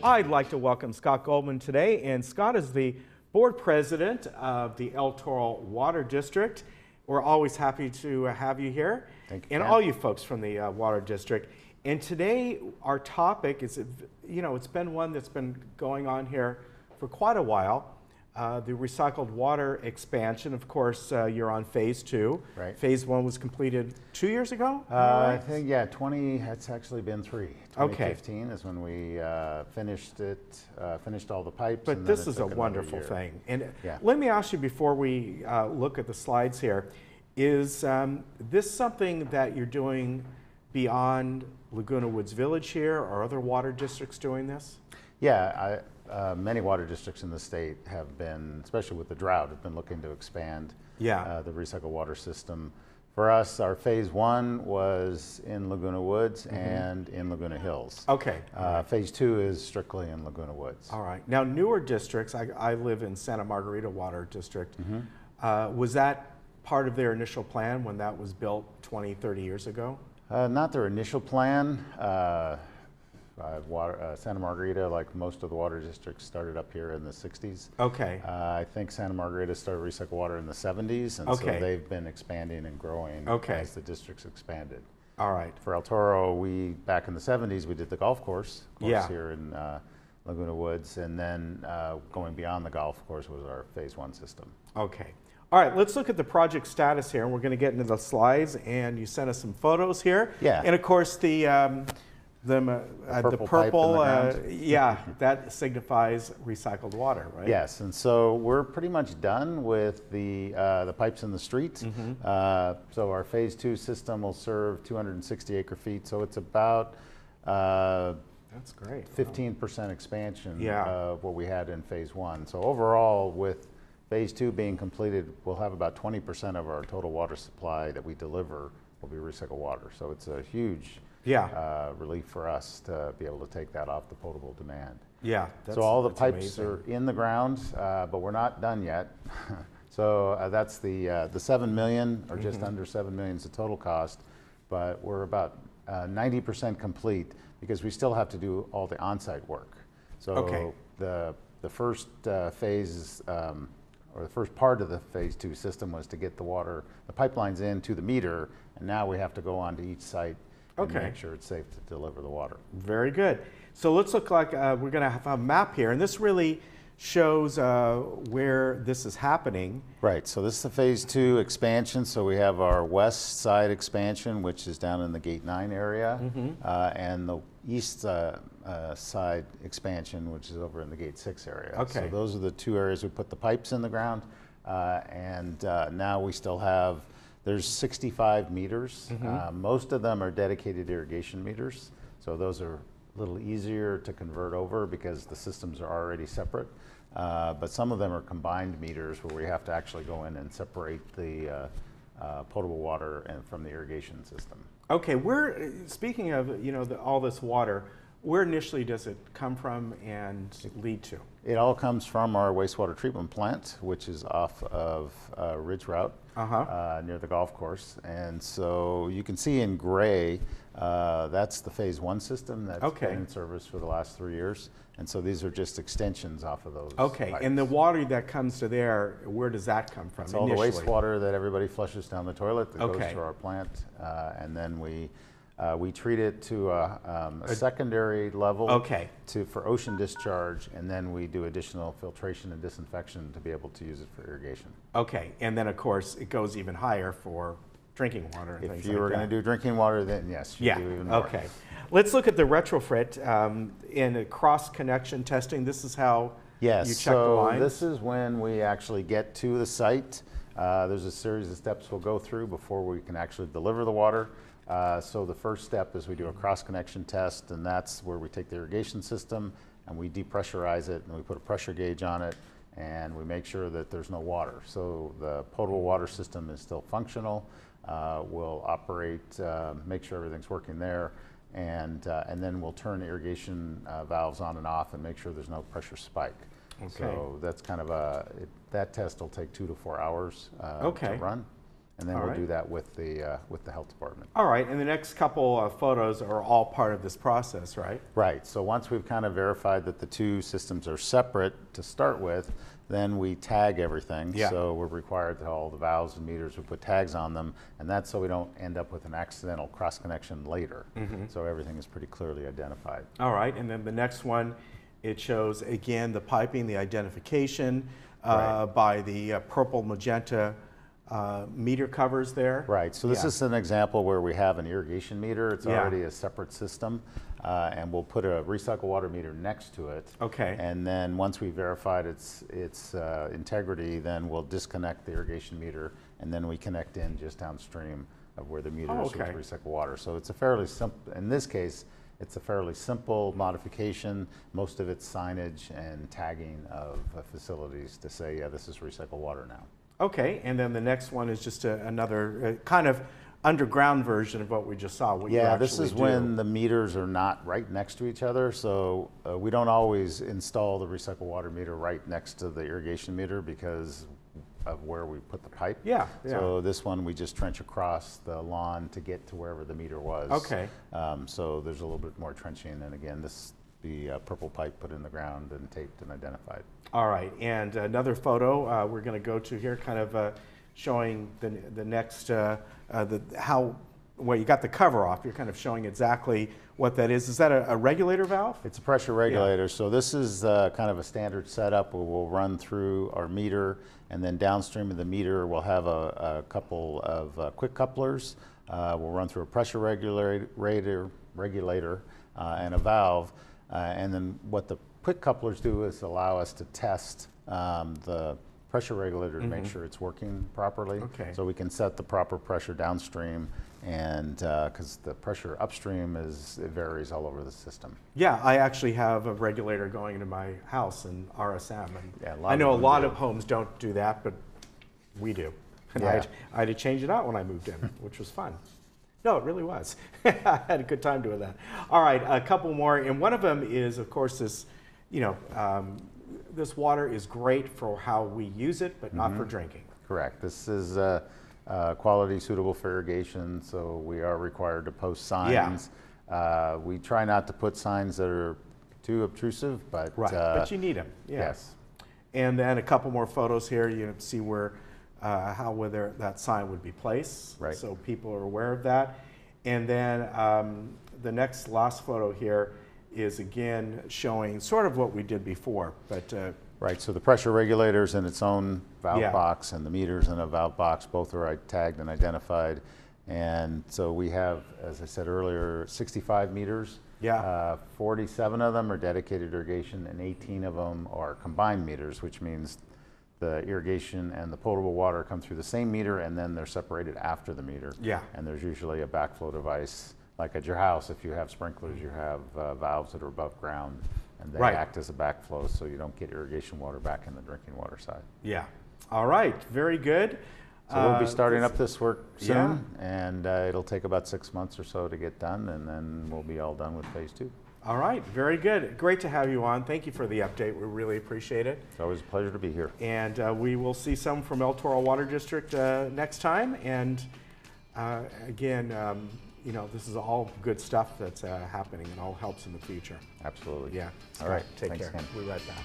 I'd like to welcome Scott Goldman today, and Scott is the board president of the El Toro Water District. We're always happy to have you here. Thank you, and Ken. all you folks from the Water District. And today our topic is, it's been one that's been going on here for quite a while. The recycled water expansion, of course, you're on phase 2. Right. Phase 1 was completed 2 years ago? I think, yeah, it's actually been 3. Okay. 2015 is when we finished it, finished all the pipes. But and then this it is a took another wonderful year. thing. And Yeah. let me ask you before we look at the slides here, is this something that you're doing beyond Laguna Woods Village here, or other water districts doing this? Yeah, many water districts in the state have been, especially with the drought, have been looking to expand the recycled water system. For us, our phase 1 was in Laguna Woods and in Laguna Hills. Okay. Phase 2 is strictly in Laguna Woods. All right. Now, newer districts, I live in Santa Margarita Water District. Was that part of their initial plan when that was built 20, 30 years ago? Not their initial plan. Santa Margarita, like most of the water districts, started up here in the 60s. Okay. I think Santa Margarita started recycled water in the 70s, and so they've been expanding and growing as the districts expanded. All right. For El Toro, back in the 70s, we did the golf course here in Laguna Woods, and then going beyond the golf course was our phase 1 system. Okay. All right, let's look at the project status here, and we're going to get into the slides, and you sent us some photos here. Yeah. And of course, the purple, that signifies recycled water, right? Yes, and so we're pretty much done with the pipes in the street. So our phase 2 system will serve 260 acre feet, so it's about that's great. 15% expansion of what we had in phase 1. So overall, with phase 2 being completed, we'll have about 20% of our total water supply that we deliver will be recycled water. So it's a huge relief for us to be able to take that off the potable demand. Yeah. So all the pipes amazing. are in the ground, but we're not done yet. So that's the 7 million, or just under 7 million is the total cost, but we're about 90% complete because we still have to do all the on-site work. So the first phase, or the first part of the phase 2 system was to get the pipelines in to the meter, and now we have to go on to each site and make sure it's safe to deliver the water. Very good. So let's look like we're going to have a map here, and this really shows where this is happening. Right, so this is the phase 2 expansion. So we have our west side expansion, which is down in the Gate 9 area, and the east side expansion, which is over in the Gate 6 area. Okay. So those are the 2 areas we put the pipes in the ground, and now we still have, there's 65 meters. Most of them are dedicated irrigation meters, so those are a little easier to convert over because the systems are already separate. But some of them are combined meters where we have to actually go in and separate the potable water from the irrigation system. Okay, speaking of all this water, where initially does it come from and lead to? It all comes from our wastewater treatment plant, which is off of Ridge Route near the golf course. And so you can see in gray, that's the phase 1 system that's been in service for the last 3 years. And so these are just extensions off of those pipes. And the water that comes to there, where does that come from? It's all the wastewater that everybody flushes down the toilet that goes to our plant. And then we treat it to a secondary level for ocean discharge, and then we do additional filtration and disinfection to be able to use it for irrigation. Okay, and then of course it goes even higher for drinking water and things like that. If you were going to do drinking water, then yes, you do even more. Okay. Let's look at the retrofit in cross-connection testing. This is how you check the lines? This is when we actually get to the site. There's a series of steps we'll go through before we can actually deliver the water. So the first step is we do a cross-connection test, and that's where we take the irrigation system and we depressurize it, and we put a pressure gauge on it, and we make sure that there's no water. So the potable water system is still functional. We'll operate, make sure everything's working there, and then we'll turn irrigation valves on and off and make sure there's no pressure spike. So that's kind of that test will take 2 to 4 hours to run. and then All we'll right. do that with the health department. All right, and the next couple of photos are all part of this process, right? Right, so once we've kind of verified that the two systems are separate to start with, then we tag everything. Yeah. So we're required to all the valves and meters, we put tags on them, and that's so we don't end up with an accidental cross connection later. So everything is pretty clearly identified. All right, and then the next one, it shows again the piping, the identification by the purple magenta meter covers there. Right, so this is an example where we have an irrigation meter. It's already a separate system, and we'll put a recycled water meter next to it. Okay. And then once we verified its integrity, then we'll disconnect the irrigation meter, and then we connect in just downstream of where the meter is with recycled water. So it's a fairly simple, in this case, it's a fairly simple modification. Most of it's signage and tagging of facilities to say, yeah, this is recycled water now. Okay, and then the next one is just another kind of underground version of what we just saw. Yeah, this is when the meters are not right next to each other, so we don't always install the recycled water meter right next to the irrigation meter because of where we put the pipe. Yeah. So this one we just trench across the lawn to get to wherever the meter was. Okay. So there's a little bit more trenching, and again, this the purple pipe put in the ground and taped and identified. All right, and another photo we're going to go to here, kind of showing the next, well, you got the cover off. You're kind of showing exactly what that is. Is that a regulator valve? It's a pressure regulator. So this is kind of a standard setup where we'll run through our meter, and then downstream of the meter we'll have a couple of quick couplers. We'll run through a pressure regulator and a valve. And then what the quick couplers do is allow us to test the pressure regulator to make sure it's working properly. Okay. So we can set the proper pressure downstream, and because the pressure upstream it varies all over the system. Yeah, I actually have a regulator going into my house in RSM. And Yeah, I know a lot of homes don't do that, but we do. And Yeah. I had to change it out when I moved in, which was fun. No, it really was. I had a good time doing that. All right, a couple more, and one of them is, of course, this, this water is great for how we use it, but not for drinking. Correct. This is quality suitable for irrigation, so we are required to post signs. We try not to put signs that are too obtrusive, but but you need them. Yeah. Yes. And then a couple more photos here. You see where whether that sign would be placed, Right. so people are aware of that. And then the last photo here is again showing sort of what we did before, but Right, so the pressure regulator's in its own valve box, and the meter's in a valve box. Both are tagged and identified. And so we have, as I said earlier, 65 meters. 47 of them are dedicated irrigation, and 18 of them are combined meters, which means the irrigation and the potable water come through the same meter, and then they're separated after the meter. And there's usually a backflow device, like at your house. If you have sprinklers, you have valves that are above ground, and they act as a backflow, so you don't get irrigation water back in the drinking water side. All right, very good. So we'll be starting up this work soon, and it'll take about 6 months or so to get done, and then we'll be all done with phase 2. All right, very good. Great to have you on. Thank you for the update. We really appreciate it. It's always a pleasure to be here. And we will see some from El Toro Water District next time. And again, this is all good stuff that's happening, and all helps in the future. Absolutely. Yeah. All right. Take Thanks care. again. We'll be right back.